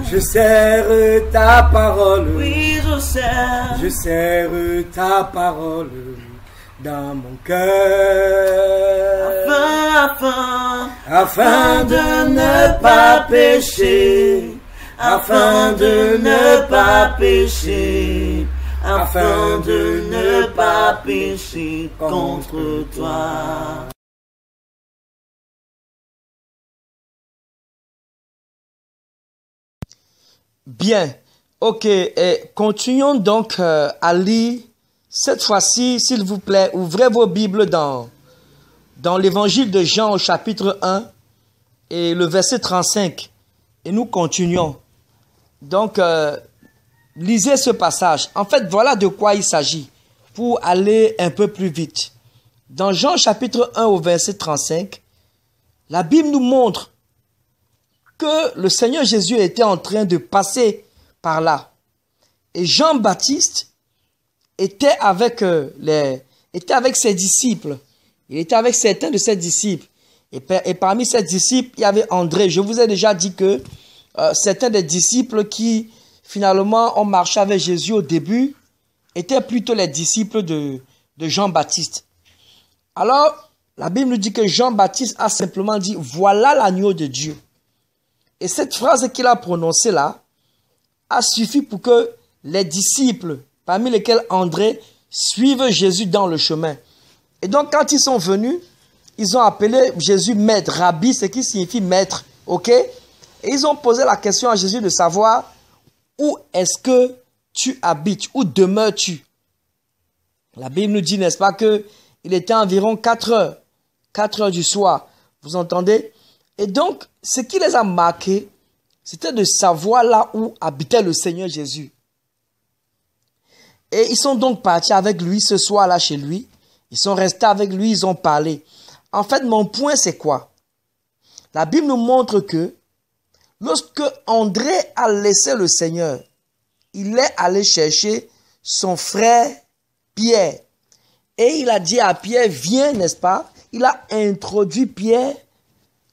Je serre ta parole. Oui, Je serre ta parole dans mon cœur. Afin de ne pas pécher. Afin de ne pas pécher. Afin de ne pas pécher contre toi. Bien, ok, et continuons donc à lire. Cette fois-ci, s'il vous plaît, ouvrez vos Bibles dans l'évangile de Jean au chapitre 1 et le verset 35. Et nous continuons. Donc, lisez ce passage. En fait, voilà de quoi il s'agit pour aller un peu plus vite. Dans Jean chapitre 1 au verset 35, la Bible nous montre que le Seigneur Jésus était en train de passer par là. Et Jean-Baptiste était avec ses disciples. Il était avec certains de ses disciples. Et parmi ses disciples, il y avait André. Je vous ai déjà dit que certains des disciples qui finalement ont marché avec Jésus au début étaient plutôt les disciples de Jean-Baptiste. Alors, la Bible nous dit que Jean-Baptiste a simplement dit « Voilà l'agneau de Dieu ». Et cette phrase qu'il a prononcée là a suffi pour que les disciples, parmi lesquels André, suivent Jésus dans le chemin. Et donc quand ils sont venus, ils ont appelé Jésus maître, rabbi, ce qui signifie maître, ok? Et ils ont posé la question à Jésus de savoir où est-ce que tu habites, où demeures-tu? La Bible nous dit, n'est-ce pas, que il était environ 4 heures du soir, vous entendez? Et donc, ce qui les a marqués, c'était de savoir là où habitait le Seigneur Jésus. Et ils sont donc partis avec lui ce soir-là chez lui. Ils sont restés avec lui, ils ont parlé. En fait, mon point, c'est quoi? La Bible nous montre que lorsque André a laissé le Seigneur, il est allé chercher son frère Pierre. Et il a dit à Pierre, viens, n'est-ce pas? Il a introduit Pierre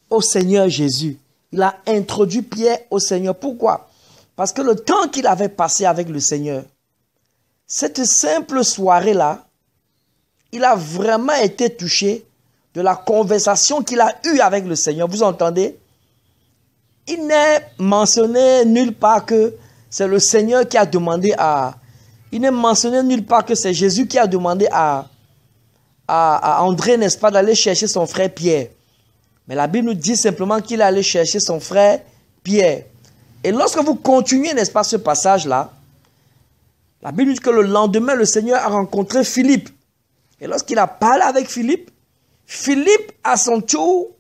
au Seigneur Jésus. Il a introduit Pierre au Seigneur. Pourquoi? Parce que le temps qu'il avait passé avec le Seigneur, cette simple soirée-là, il a vraiment été touché de la conversation qu'il a eue avec le Seigneur. Vous entendez? Il n'est mentionné nulle part que c'est le Seigneur qui a demandé à... Il n'est mentionné nulle part que c'est Jésus qui a demandé à André, n'est-ce pas, d'aller chercher son frère Pierre. Mais la Bible nous dit simplement qu'il allait chercher son frère Pierre. Et lorsque vous continuez, n'est-ce pas, ce passage-là, la Bible dit que le lendemain, le Seigneur a rencontré Philippe. Et lorsqu'il a parlé avec Philippe, Philippe, à son tour,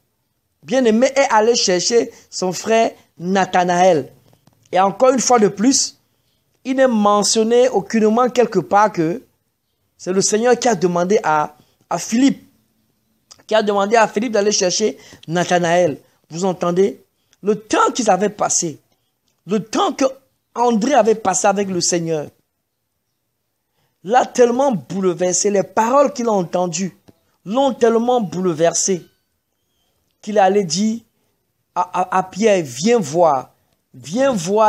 bien-aimé, est allé chercher son frère Nathanaël. Et encore une fois de plus, il n'est mentionné aucunement quelque part que c'est le Seigneur qui a demandé à Philippe, d'aller chercher Nathanaël. Vous entendez? Le temps qu'ils avaient passé, le temps que André avait passé avec le Seigneur, l'a tellement bouleversé. Les paroles qu'il a entendues l'ont tellement bouleversé qu'il allait dire à Pierre, viens voir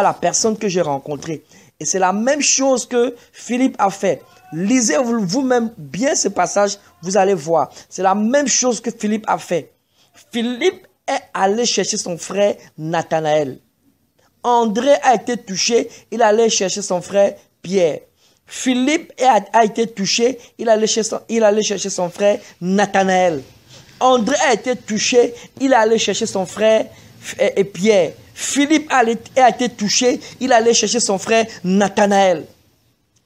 la personne que j'ai rencontrée. Et c'est la même chose que Philippe a fait. Lisez vous-même bien ce passage, vous allez voir. C'est la même chose que Philippe a fait. Philippe est allé chercher son frère Nathanaël. André a été touché, il allait chercher son frère Pierre. Philippe a été touché, il allait chercher son frère Nathanaël. André a été touché, il allait chercher son frère Pierre. Philippe a été touché, il allait chercher son frère Nathanaël.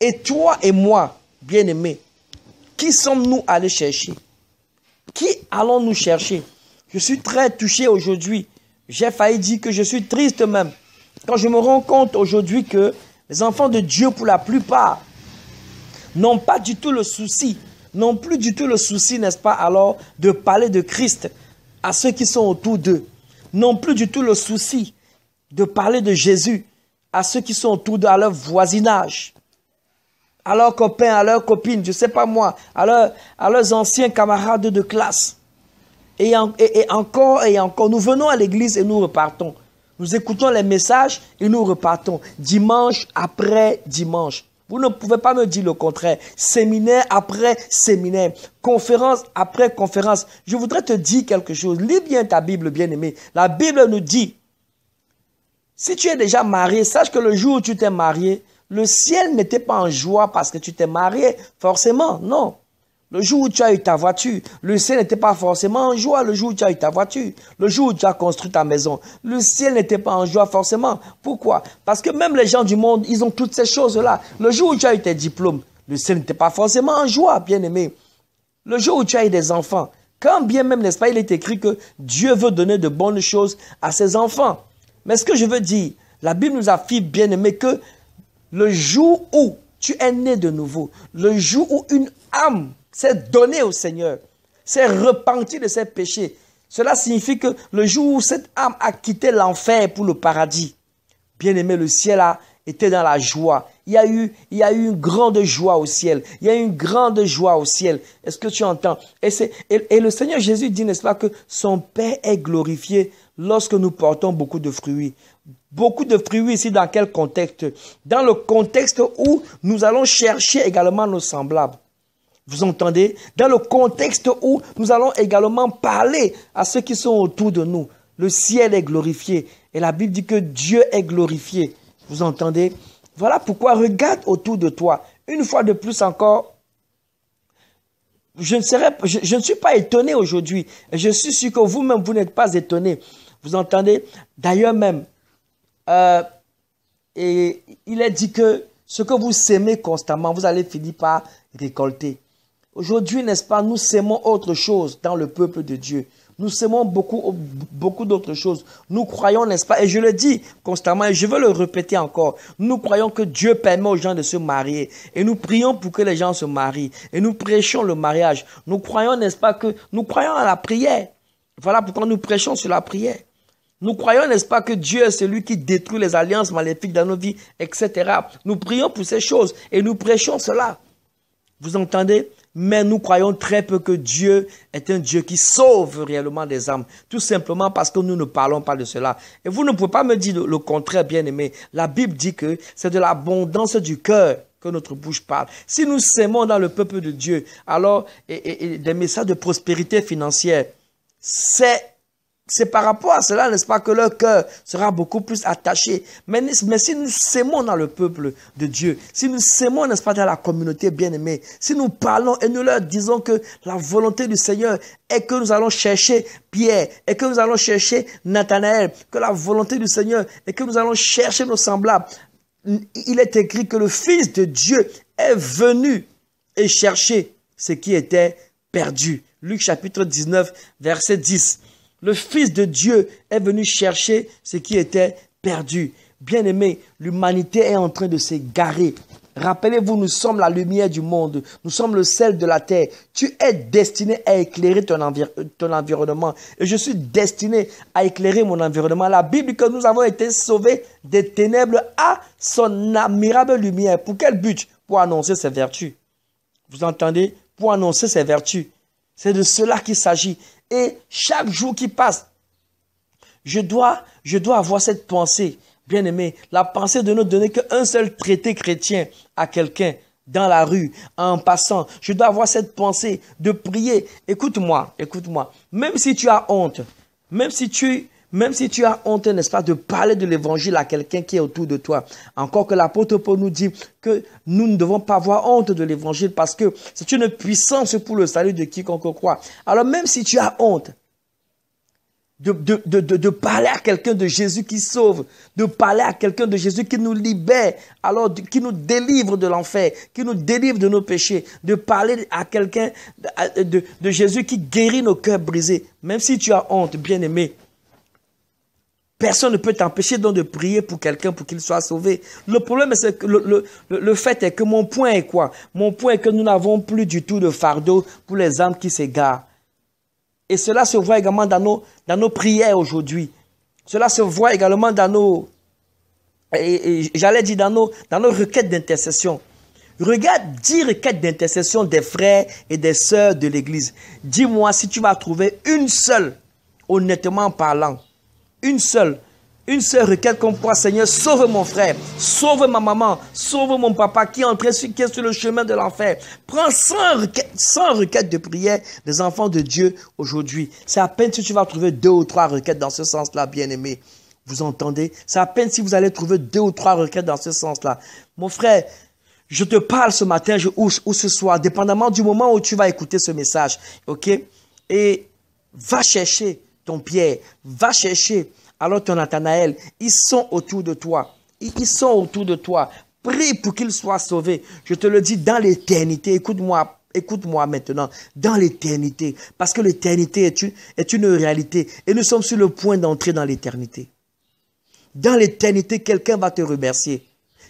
Et toi et moi, bien-aimés, qui sommes-nous allés chercher? Qui allons-nous chercher? Je suis très touché aujourd'hui. J'ai failli dire que je suis triste même. Quand je me rends compte aujourd'hui que les enfants de Dieu, pour la plupart, n'ont pas du tout le souci, n'ont plus du tout le souci, n'est-ce pas, alors, de parler de Christ à ceux qui sont autour d'eux. N'ont plus du tout le souci de parler de Jésus à ceux qui sont autour d'eux, à leur voisinage, à leurs copains, à leurs copines, je ne sais pas moi, à leurs anciens camarades de classe. Et encore, nous venons à l'église et nous repartons. Nous écoutons les messages et nous repartons dimanche après dimanche. Vous ne pouvez pas me dire le contraire. Séminaire après séminaire, conférence après conférence. Je voudrais te dire quelque chose. Lis bien ta Bible, bien-aimé. La Bible nous dit, si tu es déjà marié, sache que le jour où tu t'es marié, le ciel n'était pas en joie parce que tu t'es marié, forcément, non. Le jour où tu as eu ta voiture, le ciel n'était pas forcément en joie le jour où tu as eu ta voiture. Le jour où tu as construit ta maison, le ciel n'était pas en joie forcément. Pourquoi? Parce que même les gens du monde, ils ont toutes ces choses-là. Le jour où tu as eu tes diplômes, le ciel n'était pas forcément en joie, bien-aimé. Le jour où tu as eu des enfants, quand bien même, n'est-ce pas, il est écrit que Dieu veut donner de bonnes choses à ses enfants. Mais ce que je veux dire, la Bible nous affirme, bien-aimé, que le jour où tu es né de nouveau, le jour où une âme s'est donnée au Seigneur, s'est repentie de ses péchés, cela signifie que le jour où cette âme a quitté l'enfer pour le paradis, bien-aimé, le ciel a été dans la joie. Il y a eu une grande joie au ciel. Il y a eu une grande joie au ciel. Est-ce que tu entends? Et le Seigneur Jésus dit, n'est-ce pas, que son Père est glorifié lorsque nous portons beaucoup de fruits. Beaucoup de fruits ici, dans quel contexte? Dans le contexte où nous allons chercher également nos semblables. Vous entendez? Dans le contexte où nous allons également parler à ceux qui sont autour de nous. Le ciel est glorifié. Et la Bible dit que Dieu est glorifié. Vous entendez? Voilà pourquoi regarde autour de toi. Une fois de plus encore, je ne suis pas étonné aujourd'hui. Je suis sûr que vous-même, vous n'êtes pas étonné. Vous entendez? D'ailleurs même, et il est dit que ce que vous sémez constamment, vous allez finir par récolter. Aujourd'hui, n'est-ce pas, nous sémons autre chose dans le peuple de Dieu. Nous sémons beaucoup d'autres choses. Nous croyons, n'est-ce pas, et je le dis constamment, et je veux le répéter encore, nous croyons que Dieu permet aux gens de se marier. Et nous prions pour que les gens se marient. Et nous prêchons le mariage. Nous croyons, n'est-ce pas, que nous croyons à la prière. Voilà pourquoi nous prêchons sur la prière. Nous croyons, n'est-ce pas, que Dieu est celui qui détruit les alliances maléfiques dans nos vies, etc. Nous prions pour ces choses et nous prêchons cela. Vous entendez? Mais nous croyons très peu que Dieu est un Dieu qui sauve réellement des âmes. Tout simplement parce que nous ne parlons pas de cela. Et vous ne pouvez pas me dire le contraire, bien-aimé. La Bible dit que c'est de l'abondance du cœur que notre bouche parle. Si nous sémons dans le peuple de Dieu, alors des messages de prospérité financière, c'est par rapport à cela, n'est-ce pas, que leur cœur sera beaucoup plus attaché. Mais si nous sémons dans le peuple de Dieu, si nous sémons, n'est-ce pas, dans la communauté bien-aimée, si nous parlons et nous leur disons que la volonté du Seigneur est que nous allons chercher Pierre, et que nous allons chercher Nathanaël, que la volonté du Seigneur est que nous allons chercher nos semblables. Il est écrit que le Fils de Dieu est venu et chercher ce qui était perdu. Luc chapitre 19, verset 10. Le Fils de Dieu est venu chercher ce qui était perdu. Bien-aimé, l'humanité est en train de s'égarer. Rappelez-vous, nous sommes la lumière du monde. Nous sommes le sel de la terre. Tu es destiné à éclairer ton environnement. Et je suis destiné à éclairer mon environnement. La Bible dit que nous avons été sauvés des ténèbres à son admirable lumière. Pour quel but? Pour annoncer ses vertus. Vous entendez? Pour annoncer ses vertus. C'est de cela qu'il s'agit. Et chaque jour qui passe, je dois avoir cette pensée, bien aimé, la pensée de ne donner qu'un seul traité chrétien à quelqu'un dans la rue, en passant. Je dois avoir cette pensée de prier. Écoute-moi, même si tu as honte, même si tu as honte, n'est-ce pas, de parler de l'évangile à quelqu'un qui est autour de toi. Encore que l'apôtre Paul nous dit que nous ne devons pas avoir honte de l'évangile parce que c'est une puissance pour le salut de quiconque croit. Alors même si tu as honte de parler à quelqu'un de Jésus qui sauve, de parler à quelqu'un de Jésus qui nous libère, alors qui nous délivre de l'enfer, qui nous délivre de nos péchés, de parler à quelqu'un de Jésus qui guérit nos cœurs brisés, même si tu as honte, bien-aimé, personne ne peut t'empêcher donc de prier pour quelqu'un pour qu'il soit sauvé. Le problème, c'est que le fait est que mon point est quoi? Mon point est que nous n'avons plus du tout de fardeau pour les âmes qui s'égarent. Et cela se voit également dans nos prières aujourd'hui. Cela se voit également dans nos, j'allais dire dans nos requêtes d'intercession. Regarde 10 requêtes d'intercession des frères et des sœurs de l'église. Dis-moi si tu vas trouver une seule, honnêtement parlant. Une seule Une seule requête comme quoi, Seigneur, sauve mon frère, sauve ma maman, sauve mon papa qui est sur le chemin de l'enfer. Prends 100 requêtes de prière des enfants de Dieu aujourd'hui. C'est à peine si tu vas trouver 2 ou 3 requêtes dans ce sens-là, bien-aimé. Vous entendez? C'est à peine si vous allez trouver 2 ou 3 requêtes dans ce sens-là. Mon frère, je te parle ce matin ou ce soir, dépendamment du moment où tu vas écouter ce message. OK? Et va chercher ton Pierre, va chercher alors ton Nathanaël. Ils sont autour de toi. Ils sont autour de toi. Prie pour qu'ils soient sauvés. Je te le dis dans l'éternité. Écoute-moi maintenant. Dans l'éternité. Parce que l'éternité est une réalité. Et nous sommes sur le point d'entrer dans l'éternité. Dans l'éternité, quelqu'un va te remercier.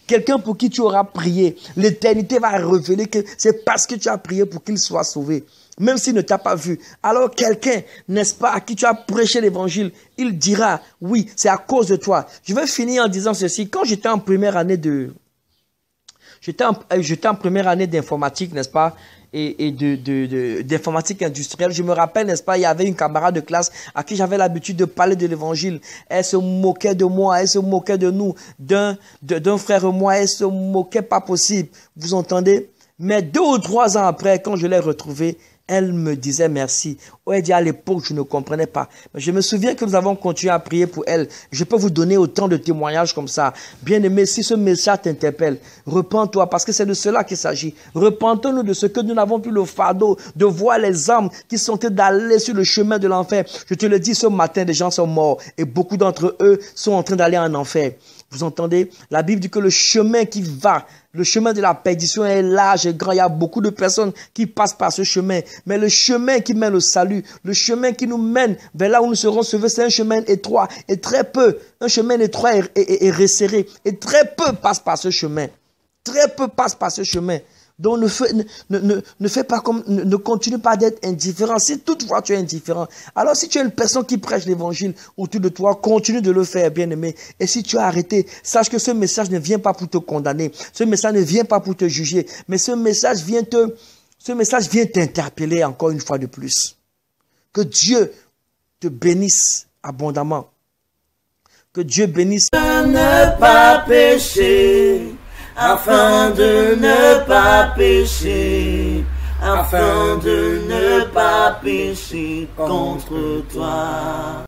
Quelqu'un pour qui tu auras prié. L'éternité va révéler que c'est parce que tu as prié pour qu'il soit sauvé. Même s'il ne t'a pas vu. Alors quelqu'un, n'est-ce pas, à qui tu as prêché l'évangile, il dira, oui, c'est à cause de toi. Je vais finir en disant ceci. Quand j'étais en première année d'informatique, n'est-ce pas, et d'informatique industrielle, je me rappelle, n'est-ce pas, il y avait une camarade de classe à qui j'avais l'habitude de parler de l'évangile. Elle se moquait de moi, elle se moquait de nous, d'un frère et moi, elle se moquait pas possible. Vous entendez? Mais 2 ou 3 ans après, quand je l'ai retrouvée, elle me disait merci. Oh, elle dit à l'époque, je ne comprenais pas. Mais je me souviens que nous avons continué à prier pour elle. Je peux vous donner autant de témoignages comme ça. Bien-aimé, si ce message t'interpelle, repens-toi parce que c'est de cela qu'il s'agit. Repentons-nous de ce que nous n'avons plus le fardeau de voir les âmes qui sont d'aller sur le chemin de l'enfer. Je te le dis, ce matin, des gens sont morts et beaucoup d'entre eux sont en train d'aller en enfer. Vous entendez? La Bible dit que le chemin le chemin de la perdition est large et grand. Il y a beaucoup de personnes qui passent par ce chemin. Mais le chemin qui mène au salut, le chemin qui nous mène vers là où nous serons sauvés, c'est un chemin étroit et très peu. Un chemin étroit et resserré. Et très peu passent par ce chemin. Très peu passent par ce chemin. Donc ne continue pas d'être indifférent. Si toutefois tu es indifférent, alors si tu es une personne qui prêche l'évangile autour de toi, continue de le faire, bien-aimé. Et si tu as arrêté, sache que ce message ne vient pas pour te condamner. Ce message ne vient pas pour te juger. Mais ce message vient t'interpeller encore une fois de plus. Que Dieu te bénisse abondamment. Que Dieu bénisse. Ne pas pécher. Afin de ne pas pécher, afin de ne pas pécher contre toi.